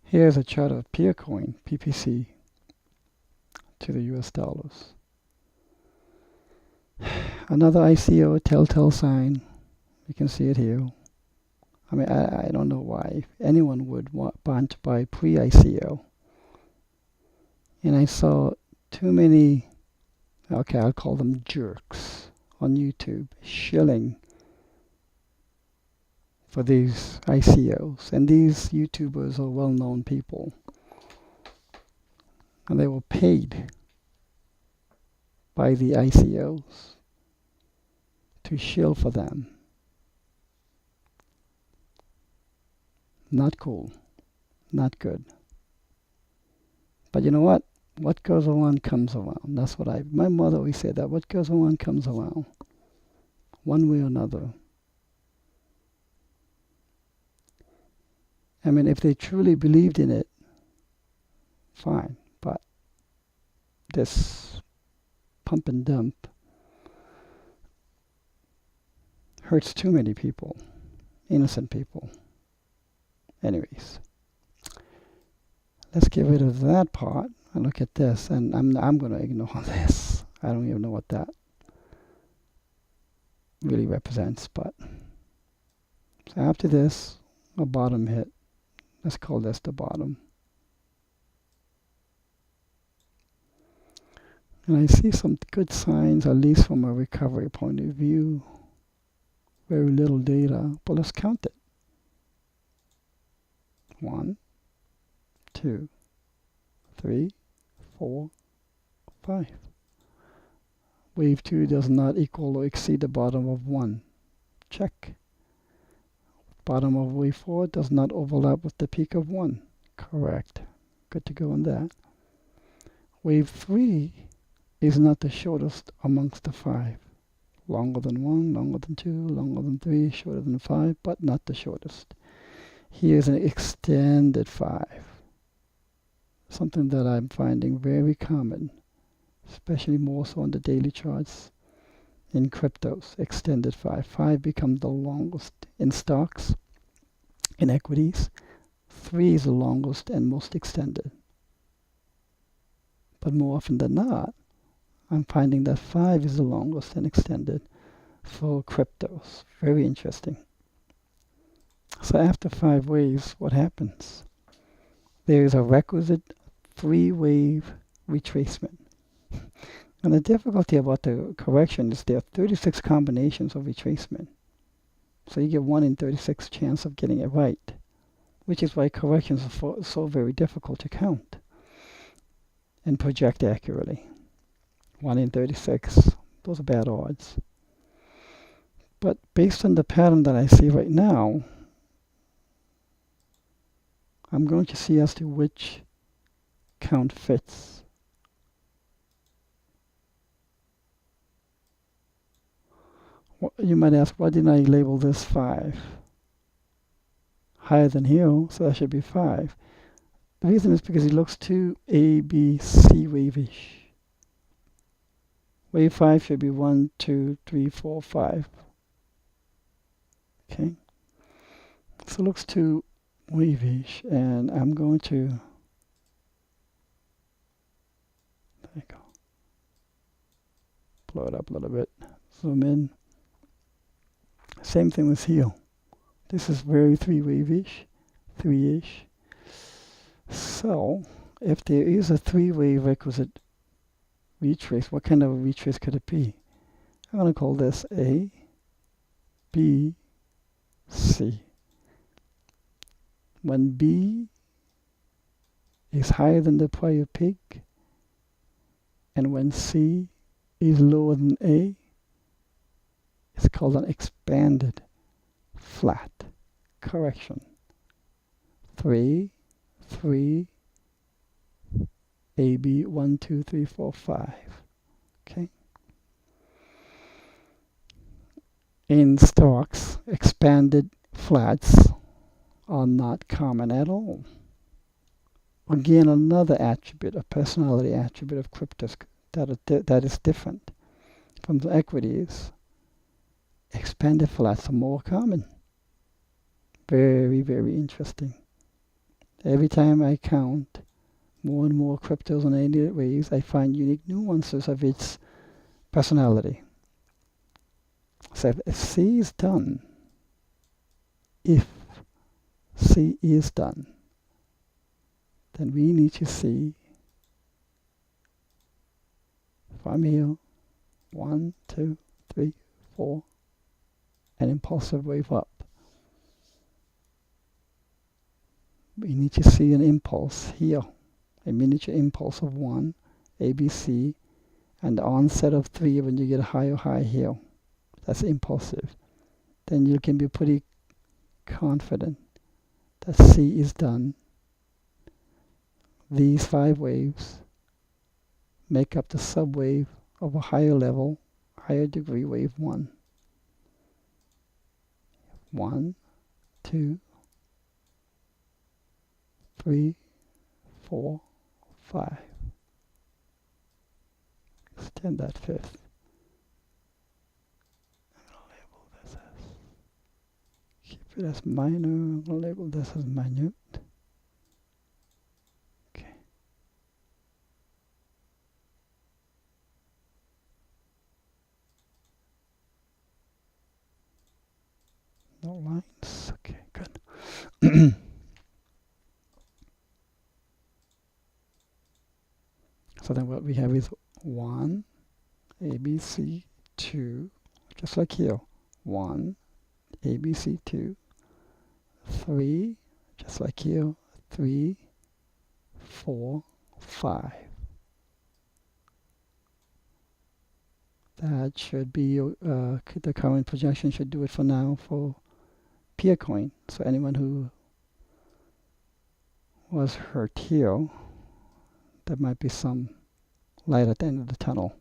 Here's a chart of peer coin, PPC, to the US dollars. Another ICO telltale sign. You can see it here. I mean, I don't know why anyone would want to buy pre-ICO. And I saw too many, okay, I'll call them jerks on YouTube, shilling for these ICOs. And these YouTubers are well-known people. And they were paid by the ICOs to shill for them. Not cool. Not good. But you know what? What goes around comes around. That's what my mother always said that. What goes around comes around. One way or another. I mean, if they truly believed in it, fine. But this pump and dump hurts too many people. Innocent people. Anyways. Let's get rid of that part and look at this. And I'm going to ignore this. I don't even know what that really represents. But so after this, a bottom hit. Let's call this the bottom. And I see some good signs, at least from a recovery point of view. Very little data, but let's count it. 1, 2, 3, 4, 5. Wave 2 does not equal or exceed the bottom of 1. Check. Bottom of wave 4 does not overlap with the peak of 1. Correct. Good to go on that. Wave 3 is not the shortest amongst the 5. Longer than 1, longer than 2, longer than 3, shorter than 5, but not the shortest. Here's an extended 5. Something that I'm finding very common, especially more so on the daily charts in cryptos. Extended 5. 5 becomes the longest in stocks, in equities. 3 is the longest and most extended. But more often than not, I'm finding that 5 is the longest and extended for cryptos. Very interesting. So after 5 waves, what happens? There is a requisite 3-wave retracement. And the difficulty about the correction is there are 36 combinations of retracement. So you get 1 in 36 chance of getting it right, which is why corrections are so very difficult to count and project accurately. 1 in 36, those are bad odds. But based on the pattern that I see right now, I'm going to see as to which count fits. You might ask, why didn't I label this 5? Higher than here, so that should be 5. The reason is because it looks too A, B, C wave-ish. Wave 5 should be 1, 2, 3, 4, 5. Okay? So it looks too wave-ish, and I'm going to, there you go, blow it up a little bit, zoom in. Same thing with here. This is very 3-wave-ish, 3-ish. So if there is a 3-wave requisite retrace, what kind of a retrace could it be? I'm going to call this A, B, C. When B is higher than the prior peak, and when C is lower than A, it's called an expanded flat correction. 3, 3, A, B, 1, 2, 3, 4, 5. Okay. In stocks, expanded flats are not common at all. Again, another attribute, a personality attribute of cryptos that is different from the equities. Expanded flats are more common. Very, very interesting. Every time I count more and more cryptos on 88 waves, I find unique nuances of its personality. So if C is done, if C is done, then we need to see from here 1, 2, 3, 4, an impulsive wave up. We need to see an impulse here, a miniature impulse of 1, ABC, and the onset of 3 when you get a higher high here. That's impulsive. Then you can be pretty confident that C is done. These 5 waves make up the subwave of a higher level, higher degree wave 1. 1, 2, 3, 4, 5. Extend that fifth. I'm going to label this as, keep it as minor. I'm going to label this as minute. Okay. No lines. Okay, good. So then what we have is 1, ABC, 2, just like here. 1, ABC, 2, 3, just like here. 3, 4, 5. That should be, the current projection should do it for now for Peercoin. So anyone who was hurt here, there might be some light at the end of the tunnel.